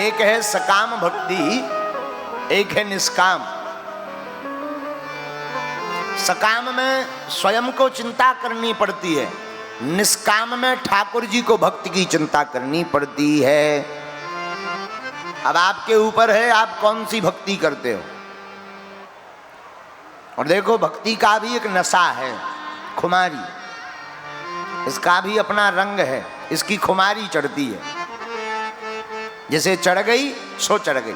एक है सकाम भक्ति, एक है निष्काम। सकाम में स्वयं को चिंता करनी पड़ती है, निष्काम में ठाकुर जी को भक्ति की चिंता करनी पड़ती है। अब आपके ऊपर है आप कौन सी भक्ति करते हो। और देखो भक्ति का भी एक नशा है, खुमारी, इसका भी अपना रंग है, इसकी खुमारी चढ़ती है। जैसे चढ़ गई सो चढ़ गई,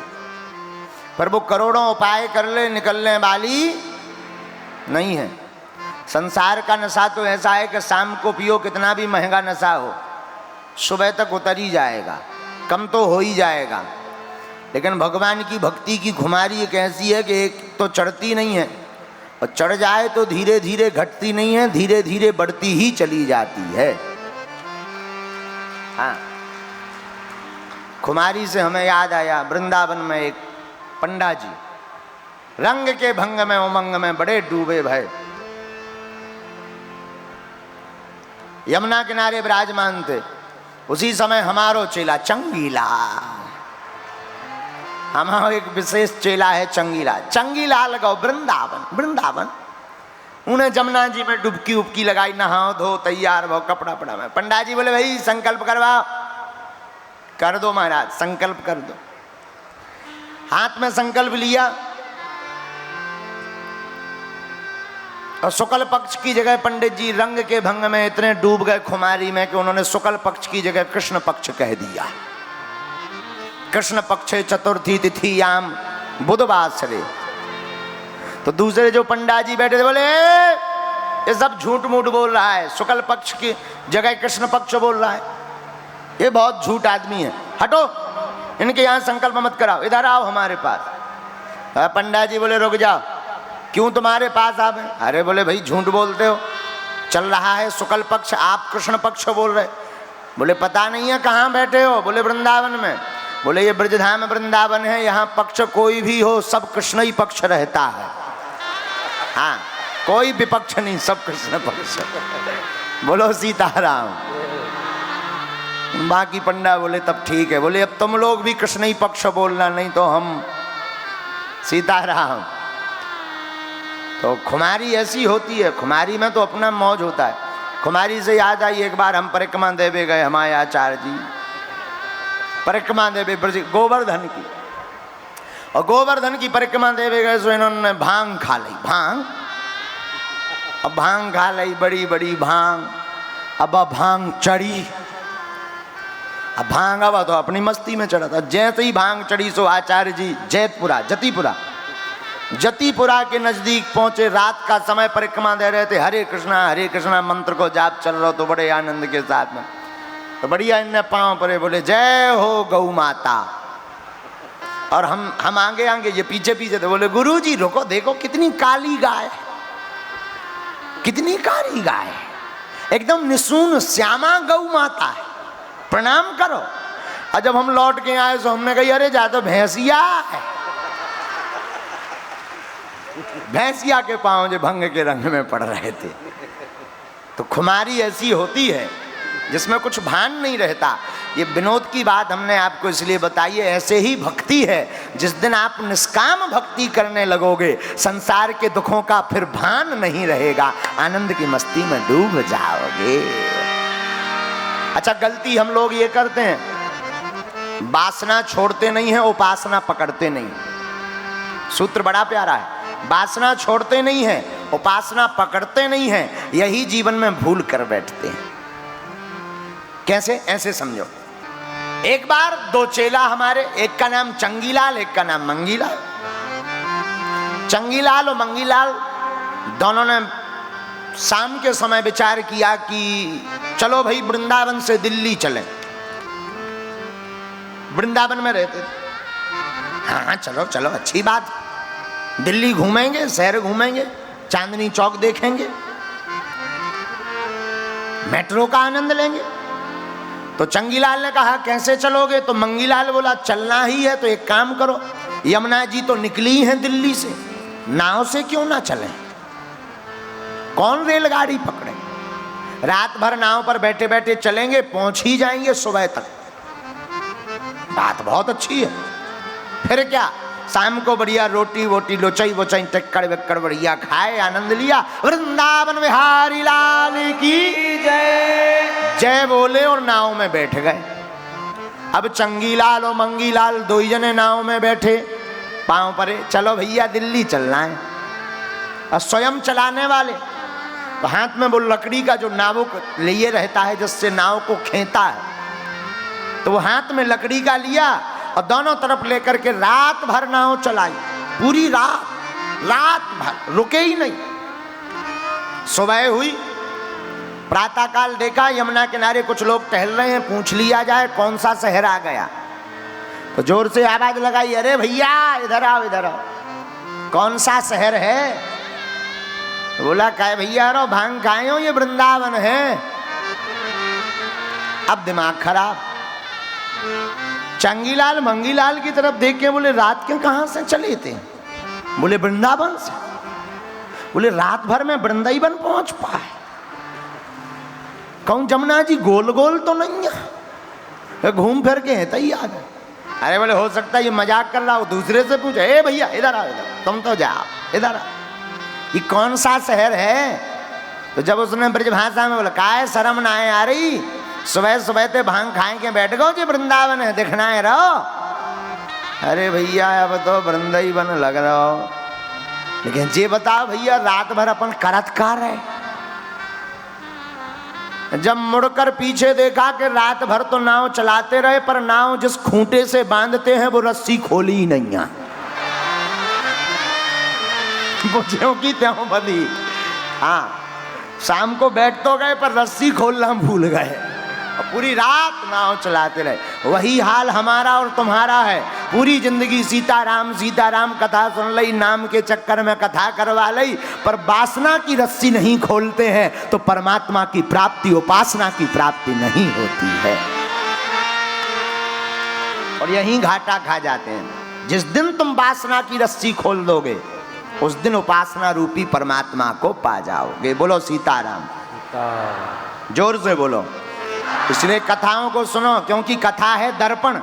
पर वो करोड़ों उपाय कर ले निकलने वाली नहीं है। संसार का नशा तो ऐसा है कि शाम को पियो कितना भी महंगा नशा हो, सुबह तक उतर ही जाएगा, कम तो हो ही जाएगा। लेकिन भगवान की भक्ति की खुमारी एक ऐसी है कि एक तो चढ़ती नहीं है, और चढ़ जाए तो धीरे धीरे घटती नहीं है, धीरे धीरे बढ़ती ही चली जाती है। हाँ, खुमारी से हमें याद आया, वृंदावन में एक पंडा जी रंग के भंग में उमंग में बड़े डूबे भय, यमुना किनारे विराजमान थे। उसी समय हमारो चेला चंगीला, हमारा एक विशेष चेला है चंगीला, चंगीला लगाओ वृंदावन वृंदावन। उन्हें जमुना जी में डुबकी उबकी लगाई, नहाओ धो तैयार भो कपड़ा पड़ा में। पंडा जी बोले भाई संकल्प करवाओ। कर दो महाराज, संकल्प कर दो। हाथ में संकल्प लिया और शुक्ल पक्ष की जगह पंडित जी रंग के भंग में इतने डूब गए खुमारी में कि उन्होंने शुक्ल पक्ष की जगह कृष्ण पक्ष कह दिया। कृष्ण पक्षे चतुर्थी तिथि याम बुधवासरे। तो दूसरे जो पंडा जी बैठे थे बोले ये सब झूठ मूठ बोल रहा है, शुक्ल पक्ष की जगह कृष्ण पक्ष बोल रहा है, ये बहुत झूठ आदमी है, हटो इनके यहाँ संकल्प मत कराओ, इधर आओ हमारे पास। पंडा जी बोले रुक जाओ, क्यों तुम्हारे पास आवे? अरे बोले भाई झूठ बोलते हो, चल रहा है शुक्ल पक्ष, आप कृष्ण पक्ष बोल रहे। बोले पता नहीं है कहाँ बैठे हो? बोले वृंदावन में। बोले ये ब्रजधाम वृंदावन है, यहाँ पक्ष कोई भी हो सब कृष्ण ही पक्ष रहता है। हाँ, कोई विपक्ष नहीं, सब कृष्ण पक्ष। बोलो सीताराम। बाकी पंडा बोले तब ठीक है। बोले अब तुम लोग भी कृष्ण ही पक्ष बोलना, नहीं तो हम सीताराम। तो खुमारी ऐसी होती है, खुमारी में तो अपना मौज होता है। खुमारी से याद आई, एक बार हम परिक्रमा देवे गए, हमारे आचार्य जी परिक्रमा देवे ब्रज गोवर्धन की, और गोवर्धन की परिक्रमा देवे गए तो इन्होंने भांग खा ली, भांग। अब भांग खा ली, बड़ी बड़ी भांग। अब भांग चढ़ी, अब भांग अब तो अपनी मस्ती में चढ़ा था। जैसे ही भांग चढ़ी सो आचार्य जी जतिपुरा के नजदीक पहुंचे। रात का समय परिक्रमा दे रहे थे, हरे कृष्णा मंत्र को जाप चल रहा, तो बड़े आनंद के साथ में। तो बढ़िया इनने पांव पड़े, बोले जय हो गौ माता। और हम आगे आगे, ये पीछे पीछे थे। बोले गुरु जी रुको, देखो कितनी काली गाय, कितनी काली गाय, एकदम निसून श्यामा गौ माता है, प्रणाम करो। और जब हम लौट के आए तो हमने कही अरे जा तो भैंसिया है। भैंसिया के पांव जो भंग के रंग में पड़ रहे थे। तो खुमारी ऐसी होती है जिसमें कुछ भान नहीं रहता। ये विनोद की बात हमने आपको इसलिए बताई है। ऐसे ही भक्ति है, जिस दिन आप निष्काम भक्ति करने लगोगे संसार के दुखों का फिर भान नहीं रहेगा, आनंद की मस्ती में डूब जाओगे। अच्छा, गलती हम लोग ये करते हैं, वासना छोड़ते नहीं है, उपासना पकड़ते नहीं। सूत्र बड़ा प्यारा है, वासना छोड़ते नहीं है, उपासना पकड़ते नहीं है, यही जीवन में भूल कर बैठते हैं। कैसे? ऐसे समझो, एक बार दो चेला हमारे, एक का नाम चंगीलाल, एक का नाम मंगीलाल। चंगीलाल और मंगीलाल दोनों ने शाम के समय विचार किया कि चलो भाई वृंदावन से दिल्ली चलें। वृंदावन में रहते थे। हाँ चलो चलो, अच्छी बात, दिल्ली घूमेंगे, शहर घूमेंगे, चांदनी चौक देखेंगे, मेट्रो का आनंद लेंगे। तो चंगीलाल ने कहा कैसे चलोगे? तो मंगीलाल बोला चलना ही है तो एक काम करो, यमुना जी तो निकली हैं दिल्ली से, नाव से क्यों ना चलें? कौन रेलगाड़ी पकड़े? रात भर नाव पर बैठे बैठे चलेंगे, पहुंच ही जाएंगे सुबह तक। बात बहुत अच्छी है। फिर क्या, शाम को बढ़िया रोटी वोटी लोचई वोचई टक्कर वेक्कर बढ़िया खाए, आनंद लिया। वृंदावन बिहारी लाल की जय जय बोले और नाव में बैठ गए। अब चंगीलाल और मंगीलाल दो ही जने नाव में बैठे, पांव परे, चलो भैया दिल्ली चलना है। और स्वयं चलाने वाले तो हाथ में वो लकड़ी का जो नाव लिए रहता है जिससे नाव को खींचता है, तो वो हाथ में लकड़ी का लिया और दोनों तरफ लेकर के रात भर नाव चलाई, पूरी रात भर रुके ही नहीं। सुबह हुई, प्रातःकाल देखा यमुना किनारे कुछ लोग टहल रहे हैं, पूछ लिया जाए कौन सा शहर आ गया। तो जोर से आवाज लगाई, अरे भैया इधर आओ इधर आओ, कौन सा शहर है? बोला क्या भैया रो भांग खाए हो, ये वृंदावन है। अब दिमाग खराब। चंगीलाल मंगीलाल की तरफ देख के बोले रात के कहां से चले थे? बोले वृंदावन से। बोले रात भर में वृंदावन पहुंच पाए? कहूं जमुना जी गोल गोल तो नहीं है, घूम फिर के है तैयार है। अरे बोले हो सकता है ये मजाक कर रहा हो, दूसरे से पूछे, ए भैया इधर आओ इधर, तुम तो जाओ इधर आओ, ये कौन सा शहर है? तो जब उसने ब्रजभाषा में बोला, काय शर्म ना है आ रही, सुबह सुबह ते भांग खाए के बैठ गो जी वृंदावन है देखना है रहो। अरे भैया अब तो वृंदावन लग रहा हो, लेकिन ये बताओ भैया रात भर अपन करत कार है। जब मुड़कर पीछे देखा कि रात भर तो नाव चलाते रहे, पर नाव जिस खूंटे से बांधते हैं वो रस्सी खोली ही नहीं है, वो ज्यों की त्यों बंधी। हाँ, शाम को बैठ तो गए पर रस्सी खोलना भूल गए और पूरी रात नाव चलाते रहे। वही हाल हमारा और तुम्हारा है। पूरी जिंदगी सीताराम कथा सुन लई, नाम के चक्कर में कथा करवा लई, पर वासना की रस्सी नहीं खोलते हैं तो परमात्मा की प्राप्ति, उपासना की प्राप्ति नहीं होती है और यहीं घाटा खा जाते हैं। जिस दिन तुम वासना की रस्सी खोल दोगे उस दिन उपासना रूपी परमात्मा को पा जाओगे। बोलो सीताराम, जोर से बोलो। इसलिए कथाओं को सुनो, क्योंकि कथा है दर्पण।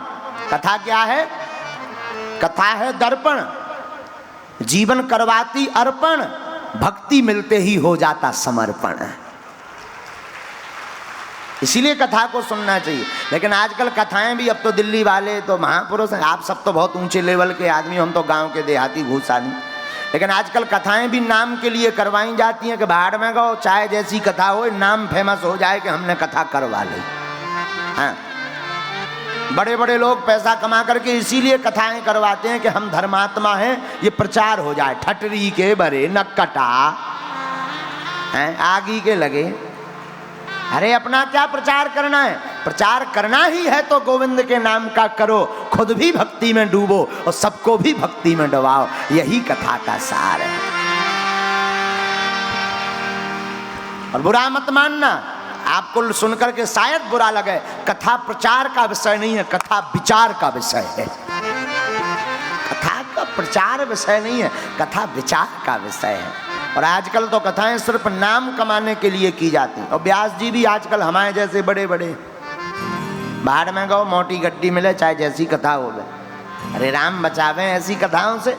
कथा क्या है? कथा है दर्पण, जीवन करवाती अर्पण, भक्ति मिलते ही हो जाता समर्पण। इसीलिए कथा को सुनना चाहिए। लेकिन आजकल कथाएं भी, अब तो दिल्ली वाले तो महापुरुष हैं, आप सब तो बहुत ऊंचे लेवल के आदमी, हम तो गांव के देहाती घूसानी, लेकिन आजकल कथाएं भी नाम के लिए करवाई जाती हैं कि बाहर में गो चाहे जैसी कथा हो, नाम फेमस हो जाए कि हमने कथा करवा ली। हाँ, बड़े बड़े लोग पैसा कमा करके इसीलिए कथाएं करवाते हैं कि हम धर्मात्मा हैं, ये प्रचार हो जाए। ठटरी के बरे नक्कटा हैं आगी के लगे। अरे अपना क्या प्रचार करना है? प्रचार करना ही है तो गोविंद के नाम का करो, खुद भी भक्ति में डूबो और सबको भी भक्ति में डुबाओ। यही कथा का सार है। और बुरा मत मानना, आपको सुनकर के शायद बुरा लगे, कथा प्रचार का विषय नहीं है, कथा विचार का विषय है। कथा का प्रचार विषय नहीं है, कथा विचार का विषय है। और आजकल तो कथाएं सिर्फ नाम कमाने के लिए की जाती हैं। और व्यास जी भी आजकल हमारे जैसे बड़े बड़े बाहर में गो मोटी गड्डी मिले चाहे जैसी कथा हो गए, अरे राम बचावे ऐसी कथाओं से।